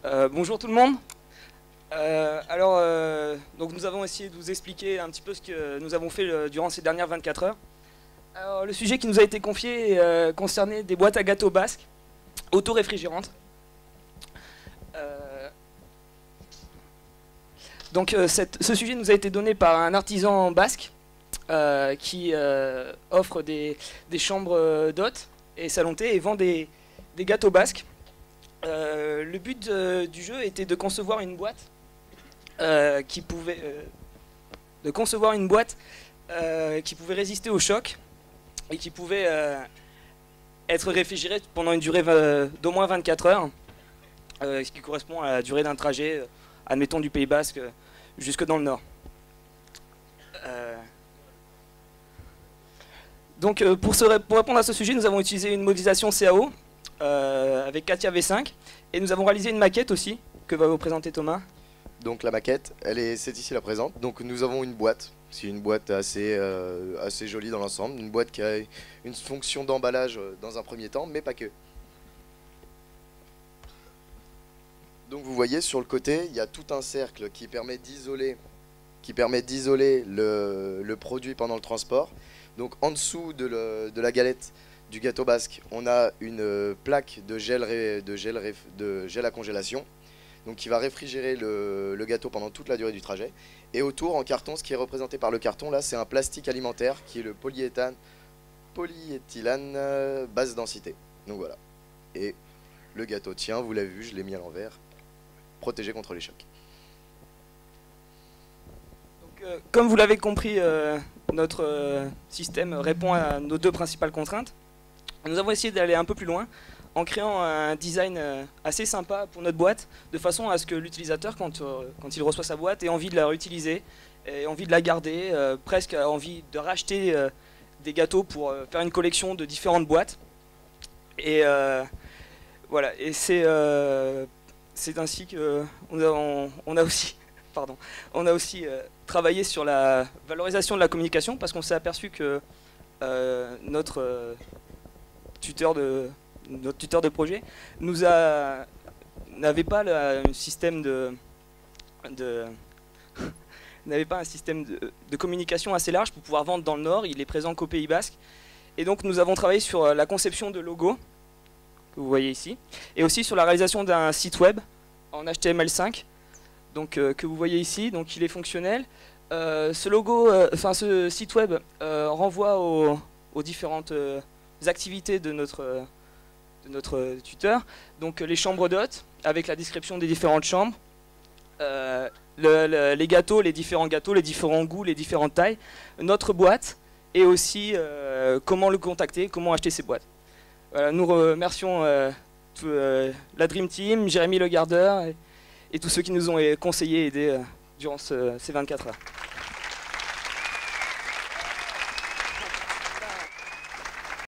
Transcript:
Bonjour tout le monde. Donc nous avons essayé de vous expliquer un petit peu ce que nous avons fait durant ces dernières 24 heures. Alors, le sujet qui nous a été confié concernait des boîtes à gâteaux basques auto-réfrigérantes. Ce sujet nous a été donné par un artisan basque qui offre des chambres d'hôtes et salon thé et vend des gâteaux basques. Le but du jeu était de concevoir une boîte qui pouvait résister au choc et qui pouvait être réfrigérée pendant une durée d'au moins 24 heures, ce qui correspond à la durée d'un trajet, admettons du Pays Basque jusque dans le nord. Pour répondre à ce sujet, nous avons utilisé une modélisation CAO avec Katia V5 et nous avons réalisé une maquette aussi que va vous présenter Thomas. Donc la maquette, c'est ici la présente. Donc nous avons une boîte, c'est une boîte assez jolie dans l'ensemble, une boîte qui a une fonction d'emballage dans un premier temps, mais pas que. Donc vous voyez sur le côté, il y a tout un cercle qui permet d'isoler le produit pendant le transport. Donc en dessous de la galette du gâteau basque, on a une plaque de gel à congélation, donc qui va réfrigérer le gâteau pendant toute la durée du trajet. Et autour, en carton, ce qui est représenté par le carton, là, c'est un plastique alimentaire qui est le polyéthylène basse densité. Donc voilà. Et le gâteau tient, vous l'avez vu, je l'ai mis à l'envers, protégé contre les chocs. Comme vous l'avez compris, notre système répond à nos deux principales contraintes. Nous avons essayé d'aller un peu plus loin en créant un design assez sympa pour notre boîte, de façon à ce que l'utilisateur, quand il reçoit sa boîte, ait envie de la réutiliser, ait envie de la garder, presque envie de racheter des gâteaux pour faire une collection de différentes boîtes. Et voilà, et c'est ainsi qu'on a aussi travaillé sur la valorisation de la communication, parce qu'on s'est aperçu que notre tuteur de projet n'avait pas un système de communication assez large pour pouvoir vendre dans le Nord. Il est présent qu'au Pays Basque. Et donc nous avons travaillé sur la conception de logos, que vous voyez ici, et aussi sur la réalisation d'un site web en HTML5, donc, que vous voyez ici. Donc il est fonctionnel. Ce site web renvoie aux différentes activités de notre tuteur, donc les chambres d'hôtes avec la description des différentes chambres, les gâteaux, les différents goûts, les différentes tailles, notre boîte et aussi comment le contacter, comment acheter ces boîtes. Voilà, nous remercions la Dream Team, Jérémy Le Gardeur et tous ceux qui nous ont conseillé et aidés durant ces 24 heures.